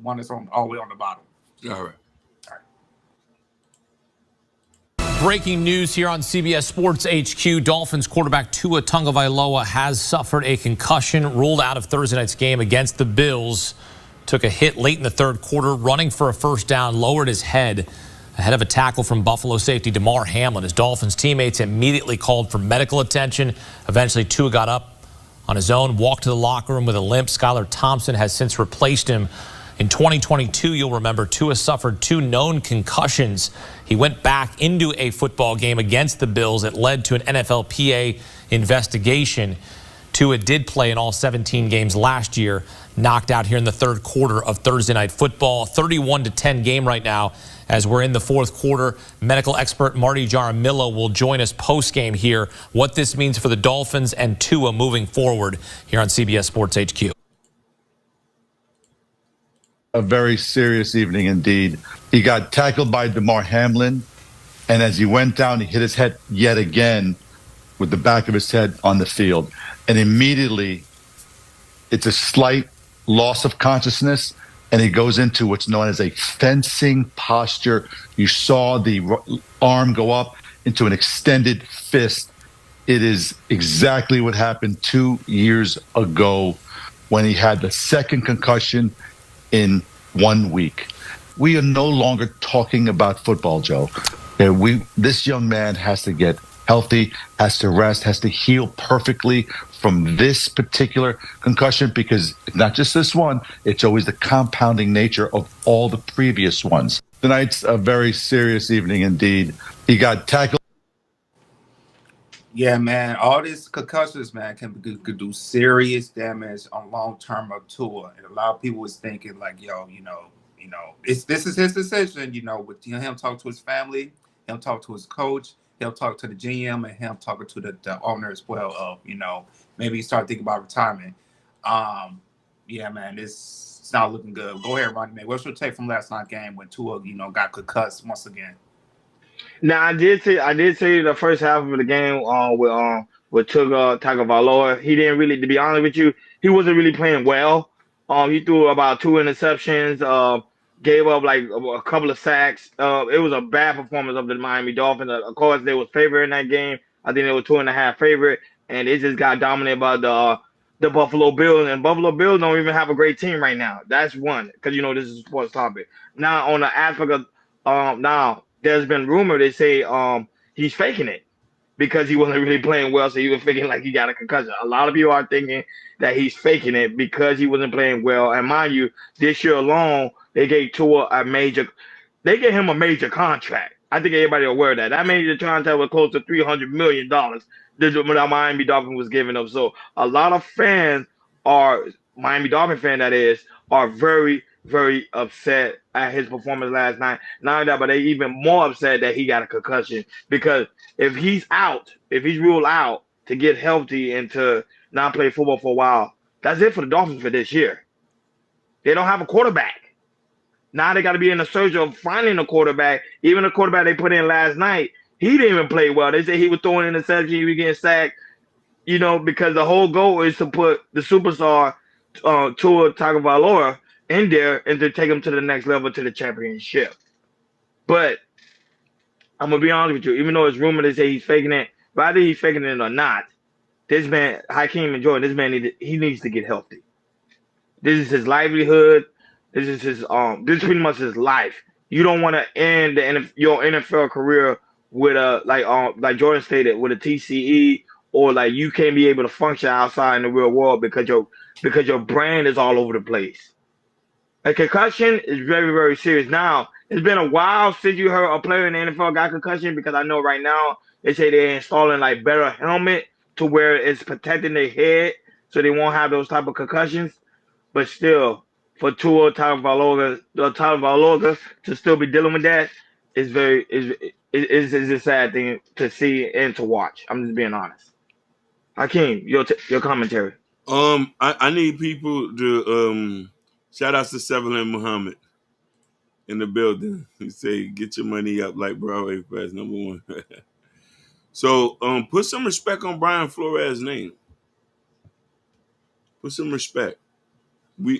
one that's on all the way on the bottom. All right. Breaking news here on CBS Sports HQ. Dolphins quarterback Tua Tagovailoa has suffered a concussion, ruled out of Thursday night's game against the Bills. Took a hit late in the third quarter, running for a first down, lowered his head ahead of a tackle from Buffalo safety Damar Hamlin. His Dolphins teammates immediately called for medical attention. Eventually, Tua got up on his own, walked to the locker room with a limp. Skylar Thompson has since replaced him. In 2022, you'll remember, Tua suffered 2 known concussions. He went back into a football game against the Bills. It led to an NFLPA investigation. Tua did play in all 17 games last year, knocked out here in the third quarter of Thursday Night Football. 31-10 game right now as we're in the fourth quarter. Medical expert Marty Jaramillo will join us post-game here. What this means for the Dolphins and Tua moving forward here on CBS Sports HQ. A very serious evening indeed. He got tackled by Damar Hamlin, and as he went down, he hit his head yet again with the back of his head on the field. And immediately, it's a slight loss of consciousness, and he goes into what's known as a fencing posture. You saw the arm go up into an extended fist. It is exactly what happened 2 years ago when he had the second concussion in 1 week. We are no longer talking about football, Joe. This young man has to get healthy, has to rest, has to heal perfectly from this particular concussion, because it's not just this one, it's always the compounding nature of all the previous ones. Tonight's a very serious evening indeed. He got tackled. Yeah, man, all these concussions, man, could do serious damage on long term of Tua. And a lot of people was thinking like, yo, this is his decision, with him talk to his family, him talk to his coach, he'll talk to the GM, and him talking to the owner as well of, maybe he start thinking about retirement. Yeah, man, it's not looking good. Go ahead, Ronnie, man. What's your take from last night's game when Tua, got concussed once again? Now I did see the first half of the game with Tua Tagovailoa. He didn't really, to be honest with you, he wasn't really playing well. He threw about 2 interceptions, gave up like a couple of sacks. It was a bad performance of the Miami Dolphins. Of course, they was favored in that game. I think they were 2.5 favorite, and it just got dominated by the Buffalo Bills. And Buffalo Bills don't even have a great team right now. That's one, because this is a sports topic. Now on the aspect of now. There's been rumor they say he's faking it because he wasn't really playing well, so he was faking like he got a concussion. A lot of people are thinking that he's faking it because he wasn't playing well. And mind you, this year alone, they gave him a major contract. I think everybody aware of that. That major contract was close to $300 million that Miami Dolphins was giving up. So a lot of fans Miami Dolphins fans, that is, are very, very upset at his performance last night. Not only that, but they even more upset that he got a concussion, because if he's ruled out to get healthy and to not play football for a while, that's it for the Dolphins for this year. They don't have a quarterback. Now they got to be in the search of finding a quarterback. Even the quarterback they put in last night, he didn't even play well. They say he was throwing interceptions, he was getting sacked, because the whole goal is to put the superstar Tua Tagovailoa in there and to take him to the next level, to the championship. But I'm gonna be honest with you, even though it's rumored they say he's faking it, whether he's faking it or not, this man, Hakeem and Jordan, this man needs to get healthy. This is his livelihood. This is his this is pretty much his life. You don't want to end your NFL career with like Jordan stated, with a TCE, or like you can't be able to function outside in the real world because your brain is all over the place. A concussion is very, very serious. Now, it's been a while since you heard a player in the NFL got concussion, because I know right now they say they're installing like better helmet to where it's protecting their head so they won't have those type of concussions. But still, for Tua Tagovailoa to still be dealing with that is a sad thing to see and to watch. I'm just being honest. Hakeem, your commentary. I need people to shout out to Severland Muhammad in the building. He say, get your money up like Broadway Fest, #1. So put some respect on Brian Flores' name. Put some respect.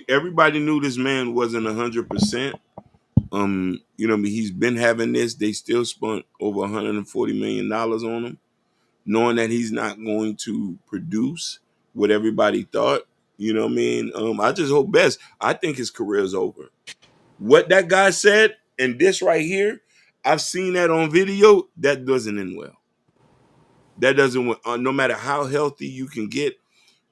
everybody knew this man wasn't 100%. He's been having this. They still spent over $140 million on him, knowing that he's not going to produce what everybody thought. You know what I mean? I just hope best. I think his career is over. What that guy said, and this right here, I've seen that on video. That doesn't end well. That doesn't. No matter how healthy you can get,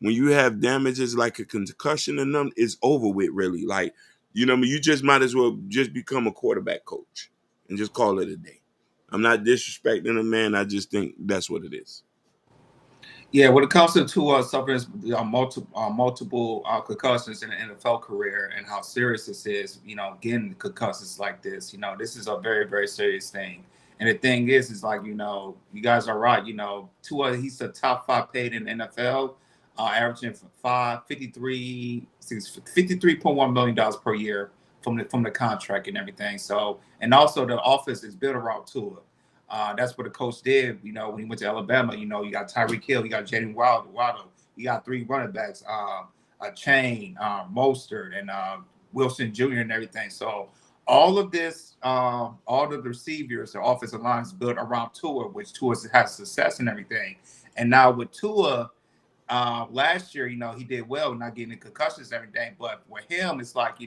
when you have damages like a concussion in them, it's over with. Really, like you just might as well just become a quarterback coach and just call it a day. I'm not disrespecting the man. I just think that's what it is. Yeah, when it comes to suffering multiple concussions in the NFL career and how serious this is, getting concussions like this, this is a very, very serious thing. And the thing is like, you guys are right. Tua, he's the top 5 paid in the NFL, averaging $53.1 million per year from the contract and everything. So, and also the offense is built around Tua. That's what the coach did, when he went to Alabama. You got Tyreek Hill, you got Jaden Waddle, you got 3 running backs, Chain, Mostert, and Wilson Jr. and everything. So all of this, all of the receivers, the offensive line is built around Tua, which Tua has success and everything. And now with Tua, last year, he did well, not getting the concussions and everything. But with him, it's like, he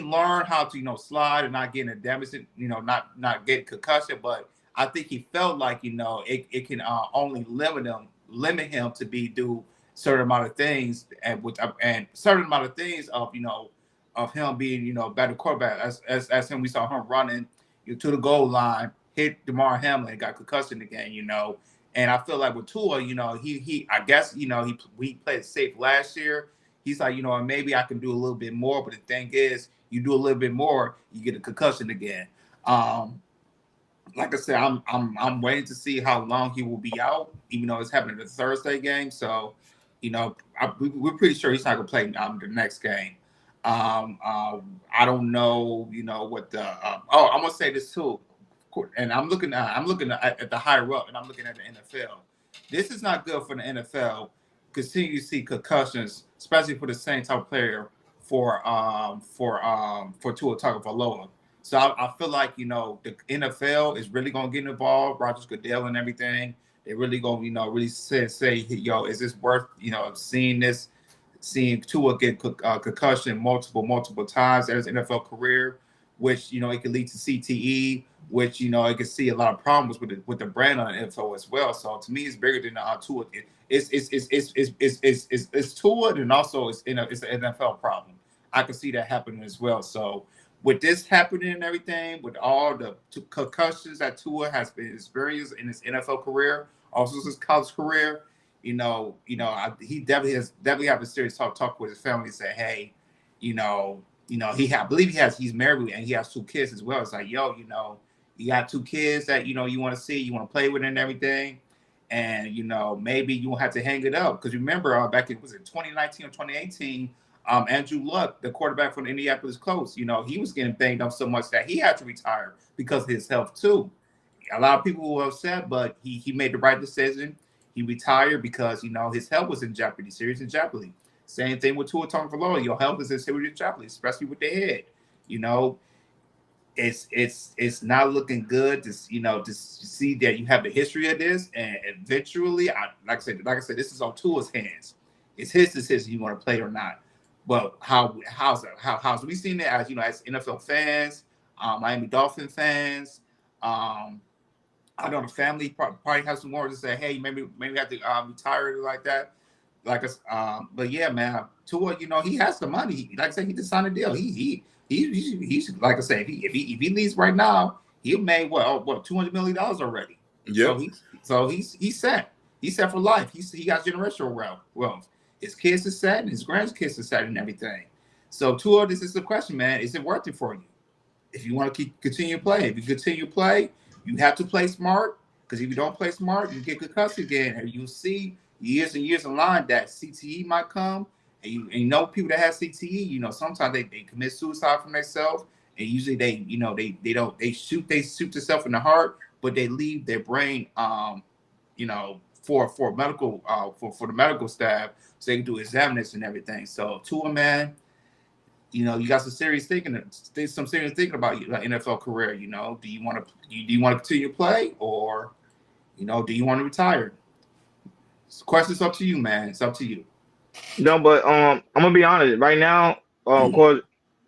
learned how to, slide and not getting a damage, not getting concussion. But I think he felt like, it can only limit him to do certain amount of things, and certain amount of things of him being better quarterback. As him, we saw him running to the goal line, hit Damar Hamlin, got concussion again, And I feel like with Tua, he I guess we played safe last year. He's like, maybe I can do a little bit more. But the thing is, you do a little bit more, you get a concussion again. Like I said, I'm waiting to see how long he will be out, even though it's happening the Thursday game. So, we're pretty sure he's not going to play the next game. I don't know, what the. I'm going to say this too, and I'm looking at the higher up, and I'm looking at the NFL. This is not good for the NFL. Continue to see concussions, especially for the same type of player for Tua Tagovailoa. So I feel like the NFL is really gonna get involved. Roger Goodell and everything. They really gonna really say yo, is this worth seeing Tua get concussion multiple times in his NFL career, which it could lead to CTE, which it could see a lot of problems with the brand on the NFL as well. So to me, it's bigger than Tua. It's Tua, and also it's an NFL problem. I can see that happening as well. So with this happening and everything, with all the concussions that Tua has been experienced in his NFL career, also his college career, he definitely have a serious talk with his family and say, hey, he's married and he has 2 kids as well. It's like, yo, you got 2 kids that you want to see, you want to play with and everything. And maybe you won't have to hang it up, because remember back in 2019 or 2018, Andrew Luck, the quarterback from the Indianapolis Colts, he was getting banged up so much that he had to retire because of his health too. A lot of people were upset, but he made the right decision. He retired because his health was in jeopardy, serious in jeopardy. Same thing with Tua Tagovailoa. Your health is in serious jeopardy, especially with the head. It's not looking good to see that you have the history of this, and eventually, like I said, this is on Tua's hands. It's his decision you want to play or not. But how's we seen it as as NFL fans, Miami Dolphin fans. I know the family probably has some more to say. Hey, maybe we have to retire like that. But yeah, man, Tua, he has the money. Like I said, he just signed a deal. He's like I said, if he leaves right now, he'll made $200 million already. Yeah. So he's set. He's set for life. He got generational wealth. His kids are set, and his grandkids are set, and everything. So Tua, this is the question, man. Is it worth it for you? If you want to continue playing, if you continue to play, you have to play smart. Because if you don't play smart, you get concussed again, and you'll see years and years in line that CTE might come. And you know people that have CTE, sometimes they commit suicide from themselves, and usually they shoot themselves in the heart, but they leave their brain for medical for the medical staff, so they can do examinations and everything. So Tua, man, you know, you got some serious thinking about your NFL career. You know, do you want to continue to play, or you know, do you want to retire? The question's up to you, man. It's up to you. No, but I'm gonna be honest. Right now, of course,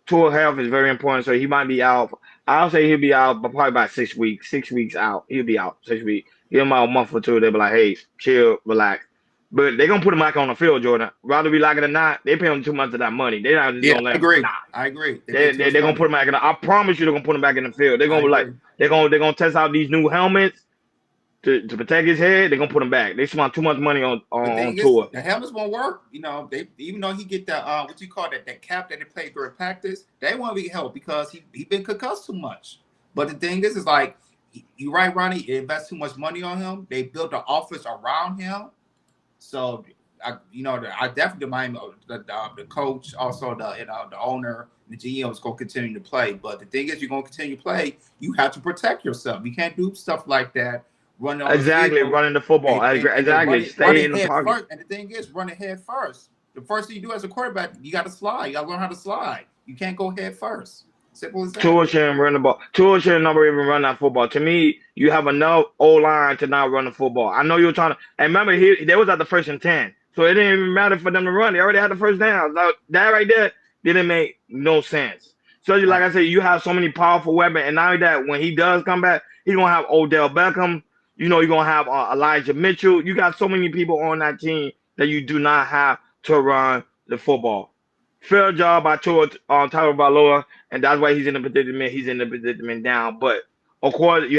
Tua health is very important, so he might be out. I'll say he'll be out, but probably about 6 weeks. 6 weeks out, he'll be out. 6 weeks. Give him about a month or two. They'll be like, hey, chill, relax. But they're gonna put him back on the field, Jordan. Whether we like it or not, they pay him too much of that money. They're not just gonna let him. I agree. They're gonna put him back in. I promise you, they're gonna put him back in the field. They're gonna be like, they're gonna test out these new helmets to protect his head. They're gonna put him back. They spent too much money on Tua. The helmets won't work. You know, they even though he get that what you call that cap that they play during practice, they won't be helped because he been concussed too much. But the thing is like you're right, Ronnie. They invest too much money on him. They built the offense around him. So I definitely mind the coach, also the owner, the GM is going to continue to play. But the thing is, you're going to continue to play. You have to protect yourself. You can't do stuff like that. Running the football. Exactly. Stay in the pocket. First. And the thing is, run head first. The first thing you do as a quarterback, you got to slide. You got to learn how to slide. You can't go head first. Simple as that. Tua shouldn't run the ball. Tua shouldn't never even run that football. To me, you have enough O-line to not run the football. I know you're trying to. And remember, they was at the 1st and 10. So it didn't even matter for them to run. They already had the first down. So that right there didn't make no sense. So like I said, you have so many powerful weapons. And not only that, when he does come back, he's going to have Odell Beckham. You know, you're going to have Elijah Mitchell. You got so many people on that team that you do not have to run the football. Fair job by Tua Tagovailoa, and that's why he's in the predicament. He's in the predicament now. But, of course, you